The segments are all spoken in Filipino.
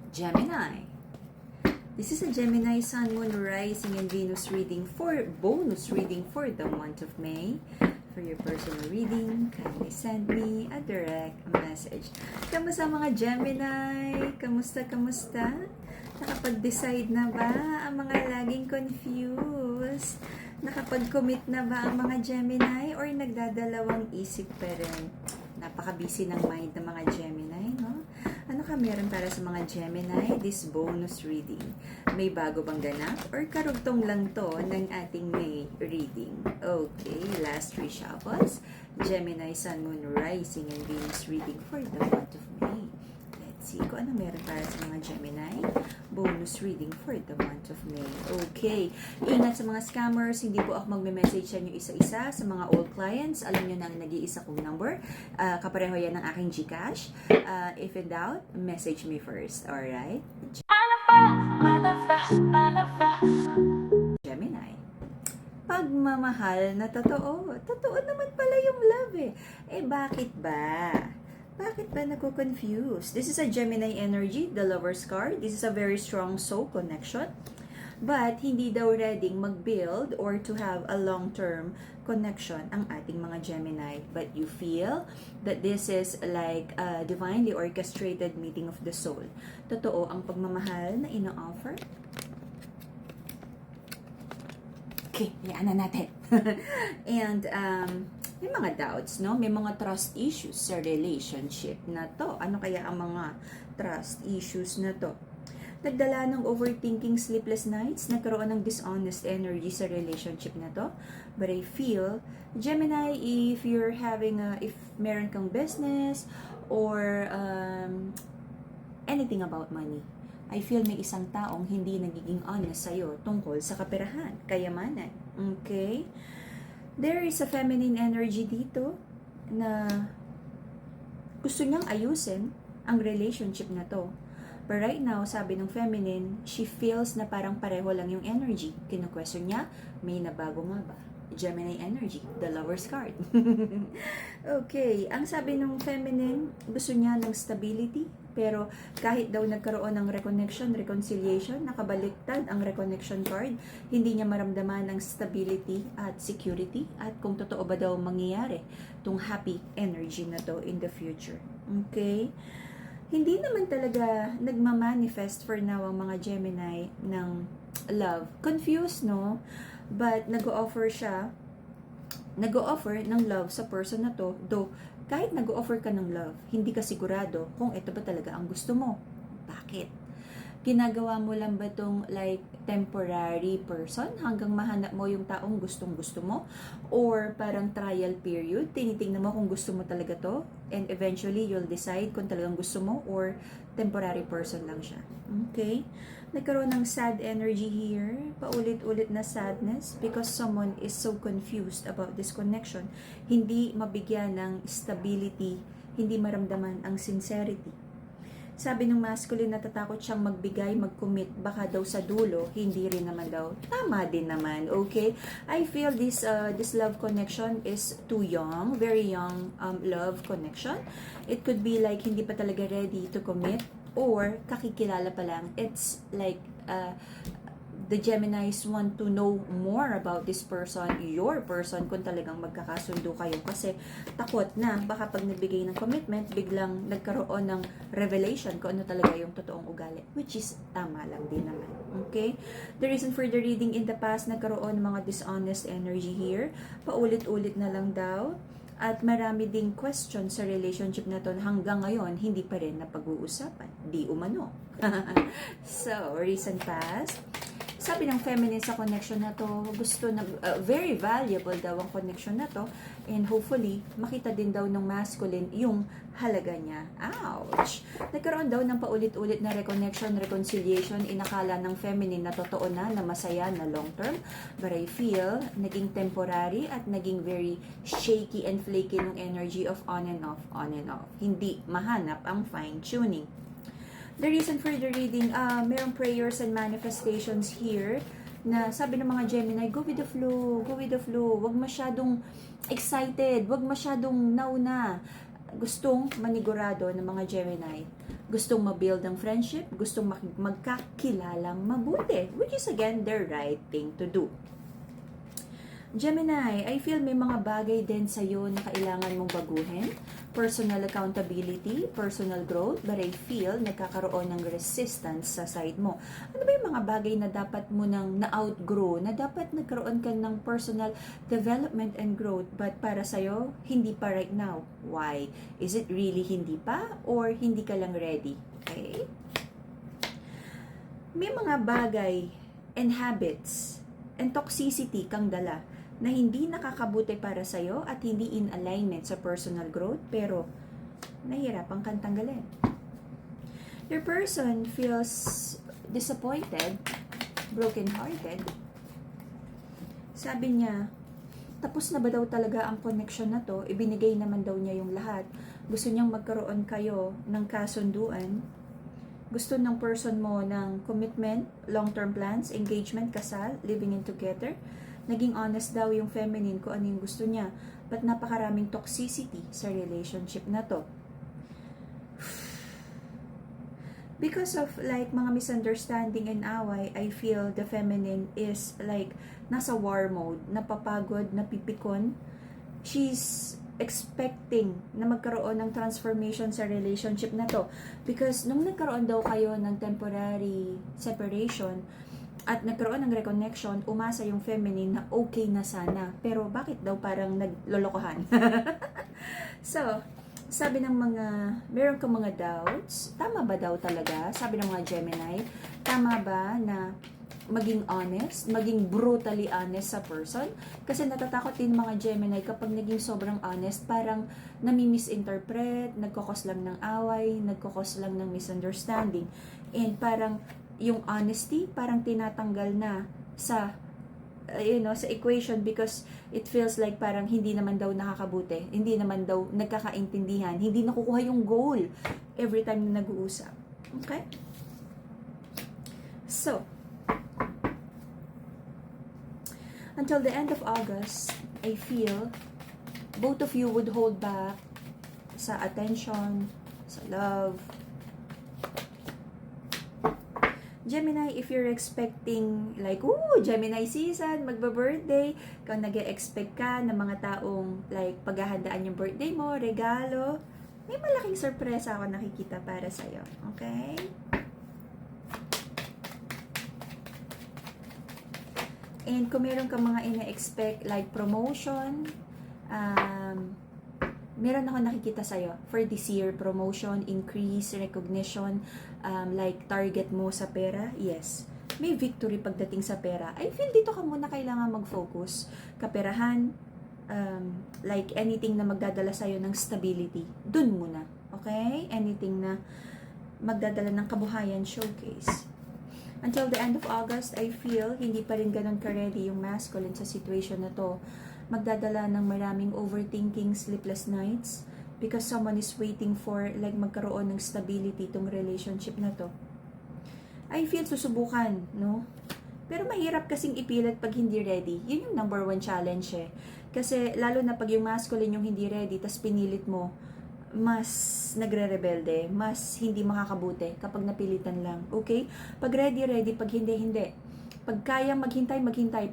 Gemini. This is a Gemini Sun, Moon, Rising, and Venus reading for bonus reading for the month of May. For your personal reading, kindly send me a direct message. Kamusta mga Gemini? Kamusta? Nakapag-decide na ba ang mga laging confused? Nakapag-commit na ba ang mga Gemini? Or nagdadalawang isip pa rin? Napaka-busy ng mind ng mga Gemini, no? Ano ka meron para sa mga Gemini? This bonus reading. May bago bang ganap? Or karugtong lang to ng ating May reading? Okay, last three shuffles. Gemini, Sun, Moon, Rising, and Venus reading for the month of May. Let's see kung ano meron para sa mga Gemini. Bonus reading for the month of May. Okay. Ingat sa mga scammers. Hindi po ako magme-message sa inyo isa-isa. Sa mga old clients, alam nyo na ang nag-iisa kong number. Kapareho yan ng aking GCash. If in doubt, message me first. Alright? Gemini. Pagmamahal na totoo. Totoo naman pala yung love eh. Bakit ba? Bakit ba nako-confuse? This is a Gemini energy, the Lover's card. This is a very strong soul connection. But hindi daw ready mag-build or to have a long-term connection ang ating mga Gemini. But you feel that this is like a divinely orchestrated meeting of the soul. Totoo ang pagmamahal na ino-offer? Okay, yan na natin. And, may mga doubts, no? May mga trust issues sa relationship na to. Ano kaya ang mga trust issues na to? Nagdala ng overthinking, sleepless nights, nagkaroon ng dishonest energy sa relationship na to. But I feel, Gemini, if you're having if meron kang business or anything about money, I feel may isang taong hindi nagiging honest sa'yo tungkol sa kaperahan, kayamanan. Okay? There is a feminine energy dito na gusto niyang ayusin ang relationship na to. But right now, sabi ng feminine, she feels na parang pareho lang yung energy. Kinu-question niya, may nabago nga ba? Gemini energy, the Lover's card. Okay, ang sabi ng feminine, gusto niya ng stability, pero kahit daw nagkaroon ng reconnection, reconciliation, nakabaliktad ang reconnection card, hindi niya maramdaman ng stability at security, at kung totoo ba daw mangyayari tong happy energy na to in the future. Okay? Hindi naman talaga nagmamanifest for now ang mga Gemini ng love. Confused, no? But nag-o-offer ng love sa person na to, though kahit nag-o-offer ka ng love, hindi ka sigurado kung ito ba talaga ang gusto mo. Bakit? Ginagawa mo lang ba itong like temporary person hanggang mahanap mo yung taong gustong-gusto mo? Or parang trial period, tinitingnan mo kung gusto mo talaga to, and eventually you'll decide kung talagang gusto mo or temporary person lang siya. Okay? Nagkaroon ng sad energy here, paulit-ulit na sadness because someone is so confused about this connection. Hindi mabigyan ng stability, hindi maramdaman ang sincerity. Sabi ng masculine, natatakot siyang magbigay, mag-commit, baka daw sa dulo, hindi rin naman daw. Tama din naman, okay? I feel this love connection is too young, very young love connection. It could be like hindi pa talaga ready to commit, or kakikilala pa lang. It's like the Geminis want to know more about this person, your person, kung talagang magkakasundo kayo. Kasi takot na baka pag nagbigay ng commitment, biglang nagkaroon ng revelation kung ano talaga yung totoong ugali. Which is tama lang din naman. Okay? The reason for the reading in the past, nagkaroon ng mga dishonest energy here. Paulit-ulit na lang daw. At marami ding question sa relationship na to hanggang ngayon, hindi pa rin napag-uusapan. Di umano. So, recent past. Sabi ng feminine sa connection na to, gusto na, very valuable daw ang connection na to, and hopefully, makita din daw ng masculine yung halaga niya. Ouch! Nagkaroon daw ng paulit-ulit na reconnection, reconciliation, inakala ng feminine na totoo na masaya, na long term, but I feel, naging temporary at naging very shaky and flaky ng energy of on and off, on and off. Hindi mahanap ang fine-tuning. The reason for the reading, merong prayers and manifestations here na sabi ng mga Gemini, go with the flow, go with the flow. Huwag masyadong excited, huwag masyadong nauna. Gustong manigurado ng mga Gemini. gustong mabuild ang friendship, gustong magkakilalang mabuti, which is again the right thing to do. Gemini, I feel may mga bagay din sa'yo na kailangan mong baguhin. Personal accountability, personal growth, but I feel nagkakaroon ng resistance sa side mo. Ano ba yung mga bagay na dapat mo nang na-outgrow, na dapat nagkaroon ka ng personal development and growth, but para sa'yo, hindi pa right now? Why? Is it really hindi pa? Or hindi ka lang ready? Okay? May mga bagay and habits and toxicity kang dala na hindi nakakabuti para sa'yo at hindi in alignment sa personal growth, pero nahihirapan kang tanggalin. Your person feels disappointed, broken-hearted. Sabi niya, tapos na ba daw talaga ang connection na to? Ibinigay naman daw niya yung lahat. Gusto niyang magkaroon kayo ng kasunduan. Gusto ng person mo ng commitment, long-term plans, engagement, kasal, living in together. Naging honest daw yung feminine kung ano yung gusto niya. But napakaraming toxicity sa relationship na to. Because of like mga misunderstanding and away, I feel the feminine is like nasa war mode, napapagod, napipikon. She's expecting na magkaroon ng transformation sa relationship na to. Because nung nagkaroon daw kayo ng temporary separation, at nagkaroon ng reconnection, umasa yung feminine na okay na sana. Pero bakit daw parang naglolokohan? So, sabi ng mga, meron kang mga doubts, tama ba daw talaga? Sabi ng mga Gemini, tama ba na maging honest, maging brutally honest sa person? Kasi natatakot din mga Gemini kapag naging sobrang honest, parang nami-misinterpret, nagkakos lang ng away, nagkakos lang ng misunderstanding. And parang yung honesty parang tinatanggal na sa sa equation, because it feels like parang hindi naman daw nakakabuti, hindi naman daw nagkakaintindihan, hindi nakukuha yung goal every time na nag-uusap. Okay? So, until the end of August, I feel both of you would hold back sa attention, sa love. Gemini, if you're expecting like, Gemini season, magba-birthday, kung nag-e-expect ka ng mga taong like paghahandaan yung birthday mo, regalo, may malaking sorpresa ako nakikita para sa'yo. Okay? And kung meron ka mga ina-expect like promotion, meron ako nakikita sa'yo for this year, promotion, increase, recognition, like target mo sa pera, yes. May victory pagdating sa pera. I feel dito ka muna kailangan mag-focus. Kaperahan, like anything na magdadala sa'yo ng stability, dun muna. Okay? Anything na magdadala ng kabuhayan, showcase. Until the end of August, I feel hindi pa rin ganun ka-ready yung masculine sa situation na to. Magdadala ng maraming overthinking, sleepless nights, because someone is waiting for like magkaroon ng stability itong relationship na to. I feel susubukan, no? Pero mahirap kasing ipilit pag hindi ready. Yun yung number one challenge eh. Kasi lalo na pag yung masculine yung hindi ready, tas pinilit mo, mas nagre-rebelde, mas hindi makakabuti kapag napilitan lang. Okay? Pag ready, pag hindi, hindi. Pag kaya maghintay.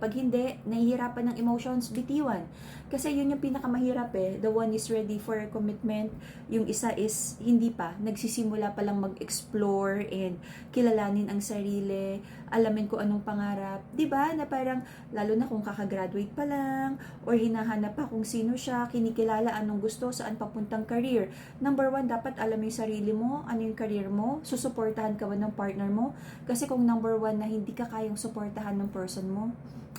Pag hindi, nahihirapan ng emotions, bitiwan. Kasi yun yung pinakamahirap eh. The one is ready for a commitment. Yung isa is hindi pa. Nagsisimula pa lang mag-explore and kilalanin ang sarili. Alamin ko anong pangarap. Diba? Na parang, lalo na kung kakagraduate pa lang, or hinahanap pa kung sino siya, kinikilala anong gusto, saan papuntang career. Number one, dapat alam mo yung sarili mo, ano yung career mo, susuportahan ka ba ng partner mo. Kasi kung number one na hindi ka kayang suportahan ng person mo,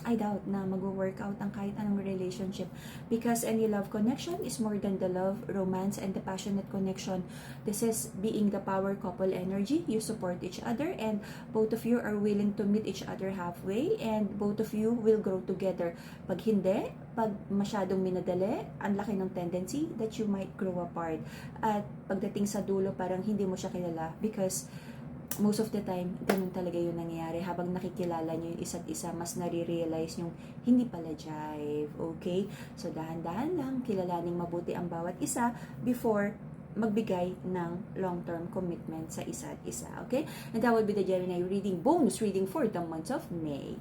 I doubt na mag-work out ang kahit anong relationship, because any love connection is more than the love, romance, and the passionate connection. This is being the power couple energy. You support each other and both of you are willing to meet each other halfway and both of you will grow together. Pag hindi, pag masyadong minadali, ang laki ng tendency that you might grow apart. At pagdating sa dulo, parang hindi mo siya kilala, because most of the time, ganun talaga yung nangyayari. Habang nakikilala nyo yung isa't isa, mas nare-realize yung hindi pala jive. Okay? So, dahan-dahan lang, kilalaning mabuti ang bawat isa before magbigay ng long-term commitment sa isa't isa. Okay? And that would be the Gemini reading, bonus reading for the month of May.